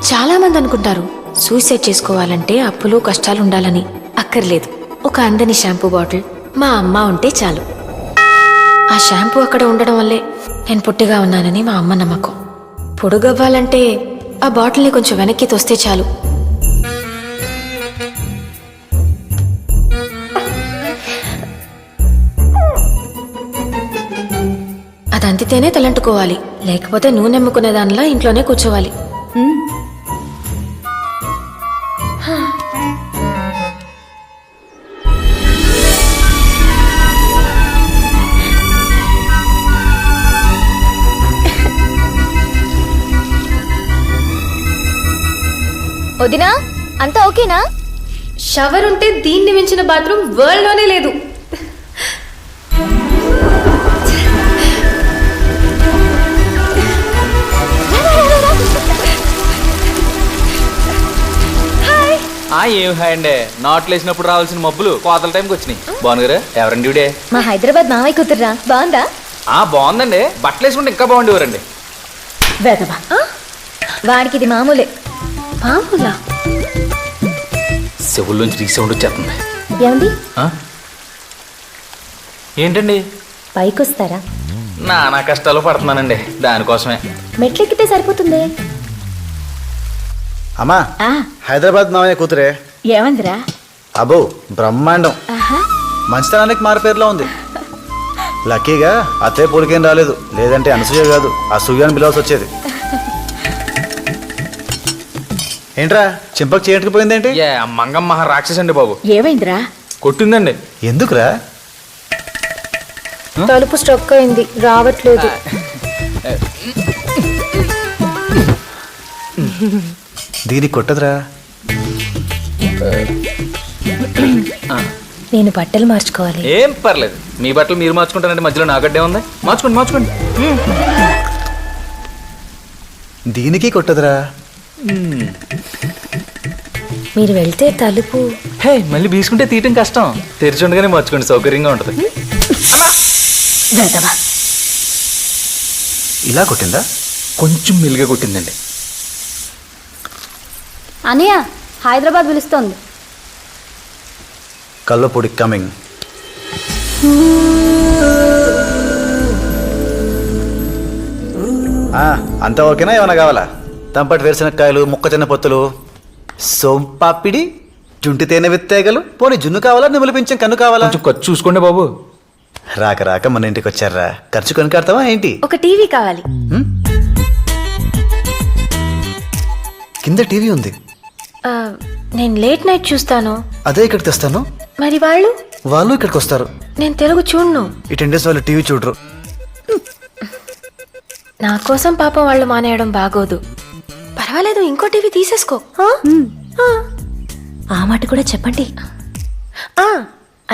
చాలా మంది అనుకుంటారు సూసైడ్ చేసుకోవాలంటే అప్పులు కష్టాలు ఉండాలని. అక్కర్లేదు. ఒక అందని షాంపూ బాటిల్ మా అమ్మ ఉంటే చాలు. ఆ షాంపూ అక్కడ ఉండడం వల్లే నేను పొట్టిగా ఉన్నానని మా అమ్మ నమ్మకం. పొడుగవ్వాలంటే ఆ బాటిల్ని కొంచెం వెనక్కి తోస్తే చాలు. అది అంతితేనే తలంటుకోవాలి, లేకపోతే నూనె అమ్ముకునే దానిలా ఇంట్లోనే కూర్చోవాలి. వదినా, అంతా ఓకేనా? షవర్ ఉంటే దీన్ని మించిన బాత్రూమ్ వరల్డ్ లోనే లేదు. ఏం హాయ్ అండి. నాట్లు వేసినప్పుడు రావాల్సిన మబ్బులు కోతల టైంకి వచ్చినాయి. బాగున్నారా? ఎవరండి ఇవిడే? మా హైదరాబాద్ మామయ్య కూతుర్రా. బాగుందా? బాగుందండి. బట్టలు వేసుకుంటే ఇంకా బాగుండేవారండి. వేదవా, వాడికి ఇది మామూలే. మామూలా? చెవుల్లోంచి రీసౌండ్ వచ్చేస్తుంది. ఏమండి? ఏంటండి? పైకి వస్తారా? నానా కష్టాలు పడుతున్నానండి దానికోసమే. మెట్లెక్కితే సరిపోతుంది. అమ్మా, హైదరాబాద్ మామయ్య కూతురే. ఏమందిరా? అబ్బో బ్రహ్మాండం. మంచితనానికి మారిపేరులో ఉంది. లక్కీగా అత్తే పొలికేం రాలేదు, లేదంటే అనసూయ కాదు అసూయ అని పిలవాల్సి వచ్చేది. ఏంట్రా చింపకు చేయకపోయిందేంటి? మంగమ్మ రాక్షసండి బాబు. ఏమైందిరా? కొట్టిందండి. ఎందుకురా? తలుపు స్ట్రక్ అయింది, రావట్లేదు. దీనికి కొట్టదురా. నేను బట్టలు మార్చుకోవాలి. ఏం పర్లేదు, మీ బట్టలు మీరు మార్చుకుంటారంటే మధ్యలో నాగడ్డే ఉంది. మార్చుకోండి మార్చుకోండి. దీనికి కొట్టదురా. మీరు వెళ్తే తలుపు మళ్ళీ బీసుకుంటే తీయటం కష్టం. తెరిచి ఉండగానే మార్చుకోండి, సౌకర్యంగా ఉంటుంది. ఇలా కొట్టిందా? కొంచెం మెల్లిగా కొట్టిందండి. అన్నయ్య, హైదరాబాద్ పిలుస్తోంది. కల్లపొడి కమింగ్. అంతా ఓకేనా? ఏమైనా కావాలా? తంపటి వేరుశనక్కాయలు, ముక్కజొన్న పొత్తులు, సోంపాపిడి, జుంటి తేనె విత్తేగలు, పోనీ జున్ను కావాలా, నిమ్మల పింఛం కన్ను కావాలా? కొంచెం ఖర్చు చూసుకోండి బాబు. రాక రాక మన ఇంటికి వచ్చారా, ఖర్చు కొనుకాడతావా ఏంటి? ఒక టీవీ కావాలి. కింద టీవీ ఉంది. నేను లేట్ నైట్ చూస్తాను. అదే ఇక్కడికి తెస్తాను. మరి వాళ్ళు ఇక్కడికి వస్తారు. నేను తెలుగు చూడను. ఈ 10 days వాళ్ళు టీవీ చూడరు. నా కోసం పాపం వాళ్ళు మానేయడం బాగోదు. పర్వాలేదు, ఇంకో టీవీ తీసేసుకో. ఆ మాట కూడా చెప్పండి.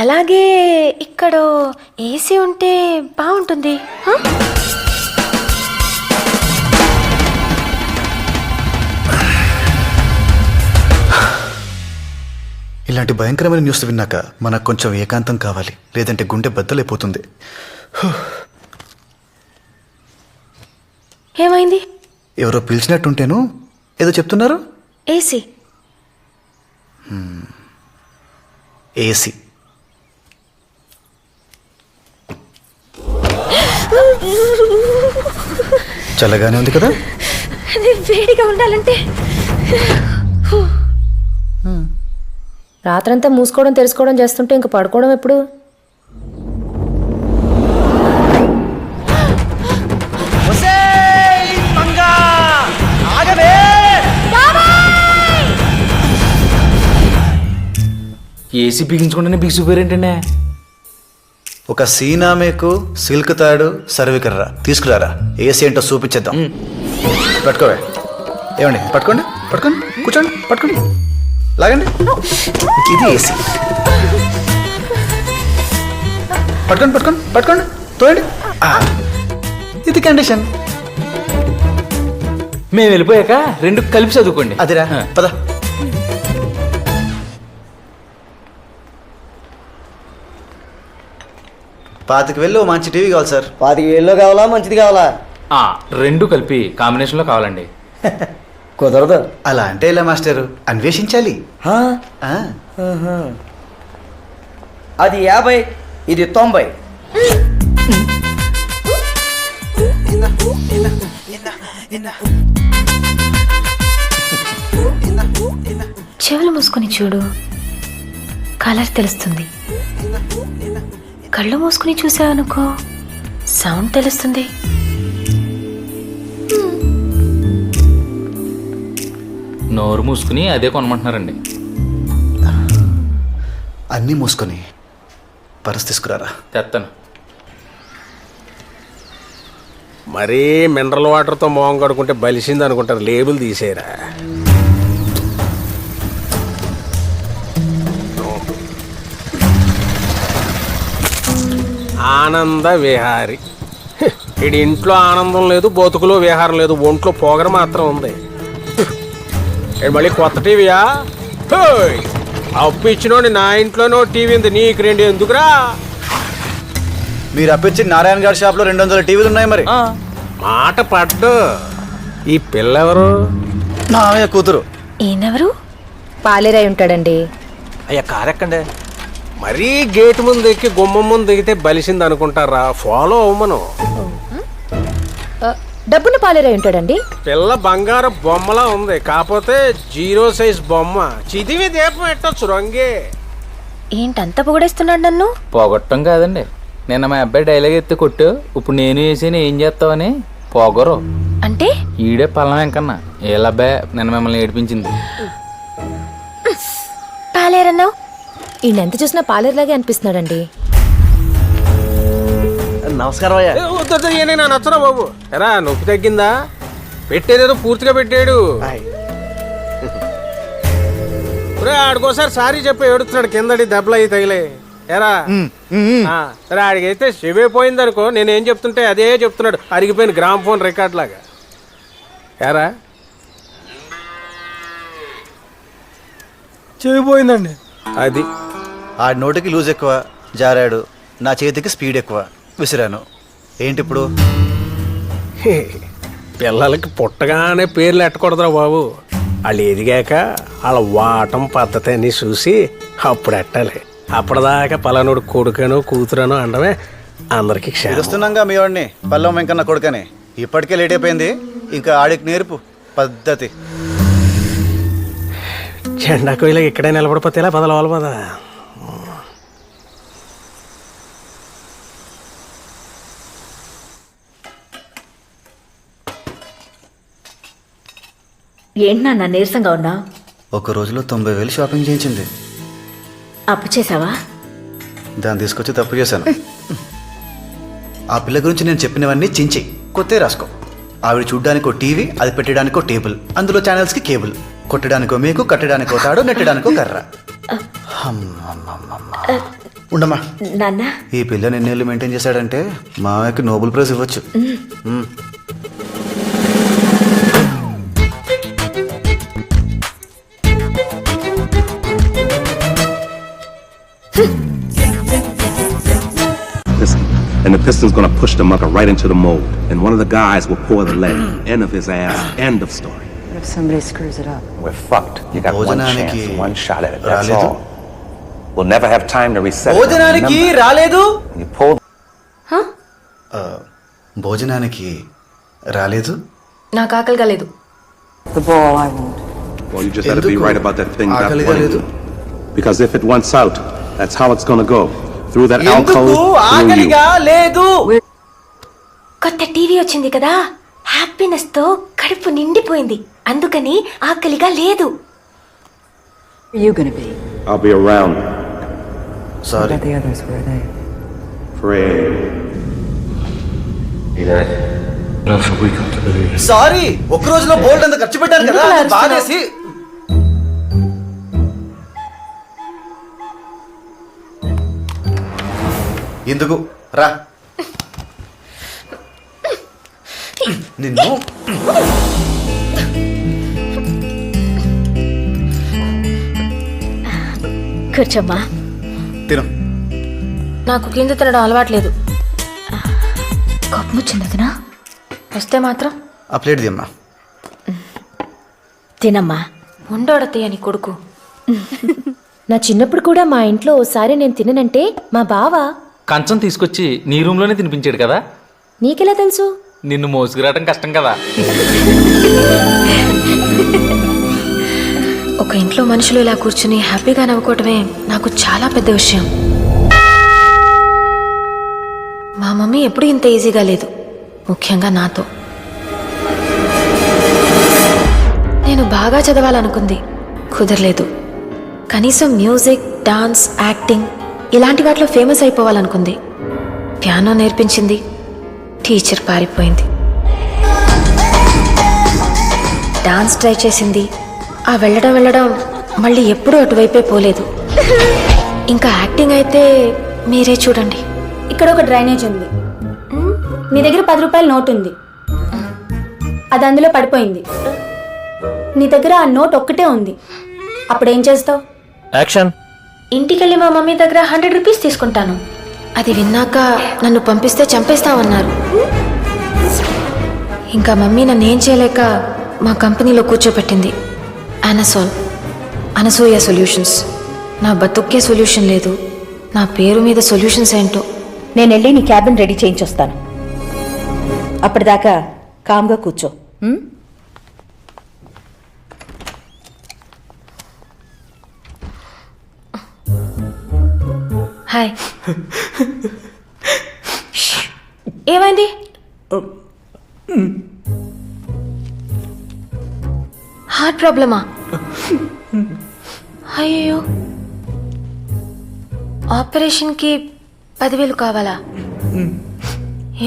అలాగే ఇక్కడ ఏసీ ఉంటే బాగుంటుంది. ఇలాంటి భయంకరమైన న్యూస్ విన్నాక మనకు కొంచెం ఏకాంతం కావాలి, లేదంటే గుండె బద్దలైపోతుంది. ఏమైంది? ఎవరో పిలిచినట్టుంటేను. ఏదో చెప్తున్నారు. ఏసీ. ఏసీ. చల్లగానే ఉంది కదా? వేడిగా ఉండాలంటే రాత్రంతా మూసుకోవడం తెరుచుకోవడం చేస్తుంటే ఇంక పడుకోవడం ఎప్పుడు? ఏసీ బిగించుకుంటేనే బిగిసిపోయారేంటండి? ఒక సీనామేకు, సిల్క్ తాడు, సర్వికర్రా తీసుకురారా. ఏసీ ఏంటో చూపించేద్దాం. పట్టుకోవే. ఏమండి? పట్టుకోండి పట్టుకోండి, కూర్చోండి, పట్టుకోండి, లాగండి. ఇది ఏసీ. పట్టుకోండి పట్టుకోండి పట్టుకోండి, తోయండి. ఇది కండిషన్. మేము వెళ్ళిపోయాక రెండు కలిపి చదువుకోండి. అదిరా, పద. $25,000 మంచి టీవీ కావాలి సార్. $25,000 కావాలా, మంచిది కావాలా? రెండు కలిపి కాంబినేషన్లో కావాలండి. కుదరదు. అలా అంటే ఎలా మాస్టరు, అన్వేషించాలి. హా? ఆ, ఆహా. అది 50, ఇది 90. చెవులు మూసుకొని చూడు, కలర్ తెలుస్తుంది. కళ్ళు మూసుకుని చూసావనుకో, సౌండ్ తెలుస్తుంది. నోరు మూసుకుని అదే కొనమంటున్నారండి. అన్నీ మూసుకొని పర్స్ తీసుకురారా. తెస్తాను. మరీ మినరల్ వాటర్తో మొహం కడుకుంటే బలిసింది అనుకుంటారు. లేబుల్ తీసేయరా. ఆనంద విహారి. ఇది ఇంట్లో ఆనందం లేదు, బతుకులో విహారం లేదు, ఒంట్లో పొగర మాత్రం ఉంది. ఇది మళ్ళీ కొత్త టీవీయా? అప్పు ఇచ్చినోడి నా ఇంట్లోనో టీవీ ఉంది, నీకు 2 ఎందుకురా? మీరు అప్పించి నారాయణ గారి షాప్లో 200 టీవీలు ఉన్నాయి. మరి మాట పడ్డు. ఈ పిల్ల ఎవరు? నాయ కూతురు. ఈయనెవరు? పాలేరై ఉంటాడండి. అయ్యా కారెక్కండి. మరీ గేట్ ముందు ఎక్కి గుమ్మం ముందు ఎక్కితే బలిసింది అనుకుంటారా? ఫాలో అవ్వమను. డబ్బున పాలేరై ఉంటాడండి. పిల్ల బంగారం బొమ్మలా ఉంది, కాకపోతే 0 సైజ్ బొమ్మ. చిదివి దీపం ఎట్టొచ్చు రంగే. ఏంటంత పొగడేస్తున్నాడు నన్ను? పోగొట్టం కాదండి, నిన్న మా అబ్బాయి డైలాగ్ ఎత్తి కొట్టు, ఇప్పుడు నేను వేసి ఏం చేస్తావని పోగొరు. అంటే ఈడే పల్లం వెంకన్నా. ఏలబ్బాయి నిన్న మిమ్మల్ని ఏడిపించింది. పాలేరన్నావు? ఈయన ఎంత చూసినా పాలేరులాగే అనిపిస్తున్నాడండి. నమస్కారం అయ్యా. నా నచ్చరా బాబు. ఎరా నొప్పి తగ్గిందా? పెట్టేదేదో పూర్తిగా పెట్టాడు. ఆడికోసారి సారీ చెప్పి ఏడుస్తున్నాడు, కిందడి దెబ్బలు అయ్యి తగిలే. ఎరా సరే, ఆడికైతే శివే పోయిందనుకో, నేనేం చెప్తుంటే అదే చెప్తున్నాడు, అరిగిపోయిన గ్రామ్ ఫోన్ రికార్డ్ లాగా. ఎరా చెవిపోయిందండి. అది ఆ నోటికి లూజ్ ఎక్కువ, జారాడు. నా చేతికి స్పీడ్ ఎక్కువ, విసిరాను. ఏంటి ఇప్పుడు? పిల్లలకి పుట్టగానే పేర్లు ఎట్టకూడదురా బాబు. వాళ్ళు ఎదిగాక వాళ్ళ వాటం పద్ధతి అని చూసి అప్పుడు ఎట్టాలి. అప్పటిదాకా పలానోడు కొడుకనో కూతురనో అనడమే అందరికి క్షేమం. తెలుస్తున్నాగా మీ వాడిని, పల్లం వెంకన్న కొడుకని. ఇప్పటికే లేట్ అయిపోయింది, ఇంకా ఆడికి నేర్పు పద్ధతి. జెండా కోయిలా ఇక్కడే నిలబడిపోతే ఇలా బదలవాలి పదా. ఏంటి నాన్న నీరసంగా ఉన్నా? ఒక రోజులో 90,000 షాపింగ్ చేయించింది. అప్పు చేసావా? దాన్ని తీసుకొచ్చి తప్పు చేశాను. ఆ పిల్ల గురించి నేను చెప్పినవన్నీ చించి కొత్త రాసుకో. ఆవిడ చూడ్డానికో టీవీ, అది పెట్టడానికో టేబుల్, అందులో ఛానల్స్కి కేబుల్, కొట్టడానికో మేకు, కట్టడానికో తాడు, నెట్టడానికో కర్ర. ఉండమ్మా. నాన్న ఈ పిల్లని ఎన్నేళ్ళు మెయింటైన్ చేశాడంటే మామయ్యకి నోబెల్ ప్రైజ్ ఇవ్వచ్చు. And the piston's gonna push the mucker right into the mold. And one of the guys will pour the lead. End of his ass. End of story. What if somebody screws it up? We're fucked. You got one chance, one shot at it. That's రాలేదు. all. We'll never have time to reset it. భోజనానికి రాలేదు. You pull. భోజనానికి రాలేదు. నాకు ఆకలిగా లేదు. The ball I won't. Well, you just had to be right about that thing. ఆకలిగా లేదు. Because if it wants out, that's how it's gonna go. Through that ఎందుకు alcove, through ఆకలిగా you. లేదు? కొత్త టీవీ వచ్చింది కదా, హ్యాపీనెస్ తో కడుపు నిండిపోయింది, అందుకని ఆకలిగా లేదు. Where are you gonna be? I'll be around. Sorry. What about the others? Where are they? Pray. Sorry, ఒక రోజులో బోల్డ్ అంత ఖర్చు పెట్టాను కదా, ఎందుకు అలా బాధేసి. ఎందుకు రా నిన్ను. కూర్చోమ్మా. తిను. నాకు కింద తినడం అలవాట్లేదు. కోపం వచ్చింది వదినా? వస్తే మాత్రం ఆ ప్లేట్ దిమ్మా. తినమ్మా. ఉండోడతే అని కొడుకు. నా చిన్నప్పుడు కూడా మా ఇంట్లో ఓసారి నేను తిననంటే మా బావ కంచం తీసుకొచ్చి నీ రూమ్లోనే తినిపించాడు కదా. నీకెలా తెలుసు? నిన్ను మోసుకురావడం కష్టం కదా. ఒక ఇంట్లో మనుషులు ఇలా కూర్చుని హ్యాపీగా నవ్వుకోవటమే నాకు చాలా పెద్ద విషయం. మా మమ్మీ ఎప్పుడూ ఇంత ఈజీగా లేదు, ముఖ్యంగా నాతో. నేను బాగా చదవాలనుకుంది, కుదరలేదు. కనీసం మ్యూజిక్, డాన్స్, యాక్టింగ్ ఇలాంటి వాటిలో ఫేమస్ అయిపోవాలనుకుంది. పియానో నేర్పించింది, టీచర్ పారిపోయింది. డాన్స్ ట్రై చేసింది, ఆ వెళ్ళడం మళ్ళీ ఎప్పుడూ అటువైపే పోలేదు. ఇంకా యాక్టింగ్ అయితే మీరే చూడండి. ఇక్కడ ఒక డ్రైనేజ్ ఉంది, నీ దగ్గర 10 రూపాయల నోట్ ఉంది, అది అందులో పడిపోయింది. నీ దగ్గర ఆ నోట్ ఒక్కటే ఉంది, అప్పుడేం చేస్తావు? యాక్షన్. ఇంటికెళ్ళి మా మమ్మీ దగ్గర 100 రూపీస్ తీసుకుంటాను. అది విన్నాక నన్ను పంపిస్తే చంపేస్తామన్నారు. ఇంకా మమ్మీ నన్ను ఏం చేయలేక మా కంపెనీలో కూర్చోపెట్టింది. అనసూయ సొల్యూషన్స్. నా బతుక్కే సొల్యూషన్ లేదు, నా పేరు మీద సొల్యూషన్స్ ఏంటో. నేను వెళ్ళి నీ క్యాబిన్ రెడీ చేయించొస్తాను. అప్పటిదాకా కామ్గా కూర్చో. హాయ్. ఏమైంది? హార్ట్ ప్రాబ్లమా? అయ్యో, ఆపరేషన్కి 10,000 కావాలా?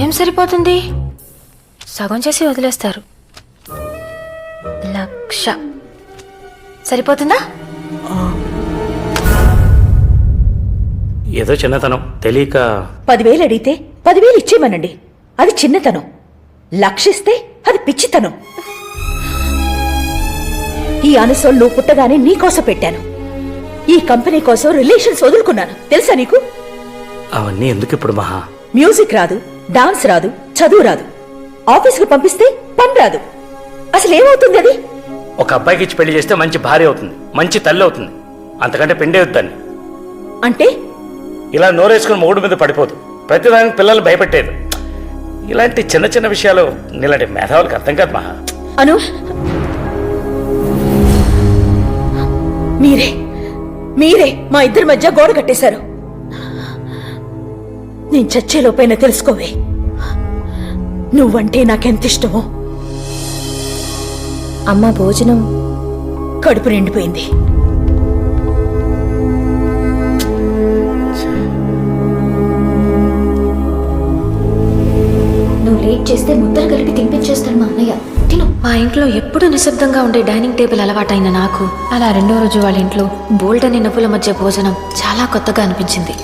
ఏం సరిపోతుంది? సగం చేసి వదిలేస్తారు. 1,00,000 సరిపోతుందా? ఏదో చిన్నతనం తెలియక 10,000 అడిగితే 10,000 ఇచ్చేయమనండి, అది చిన్నతనం. లక్షిస్తే అది పిచ్చితనం. ఈ అనసోల్ నువ్వు పుట్టగానే నీకోసం పెట్టాను. ఈ కంపెనీ కోసం రిలేషన్స్ వదులుకున్నాను, తెలుసా నీకు? అవన్నీ ఎందుకు ఇప్పుడు మహా? మ్యూజిక్ రాదు, డాన్స్ రాదు, చదువు రాదు, ఆఫీస్కి పంపిస్తే పని రాదు. అసలు ఏమవుతుంది అది? ఒక అబ్బాయికి ఇచ్చి పెళ్లి చేస్తే మంచి భార్య అవుతుంది, మంచి తల్లి అవుతుంది. అంతకంటే పెండే వద్దని. అంటే ఇలా నోరేసుకుని మొగుడు మీద పడిపోదు, ప్రతిదానికి పిల్లలు భయపెట్టేది. ఇలాంటి చిన్న చిన్న విషయాలు నీలాంటి మేధావులకు అర్థం కాదు మహా. అను, మీరే మా ఇద్దరి మధ్య గోడ కట్టేశారు. నేను చచ్చేలోపైనా తెలుసుకోవే, నువ్వంటే నాకెంత ఇష్టమో. అమ్మ భోజనం. కడుపు నిండిపోయింది. నువ్వు లేట్ చేస్తే ముద్దలు కలిపి తినిపించేస్తాడు మా అన్నయ్య. తిను. మా ఇంట్లో ఎప్పుడూ నిశ్శబ్దంగా ఉండే డైనింగ్ టేబుల్ అలవాటైన నాకు అలా 2వ రోజు వాళ్ళ ఇంట్లో బోల్డ్ అనే నవ్వుల మధ్య భోజనం చాలా కొత్తగా అనిపించింది.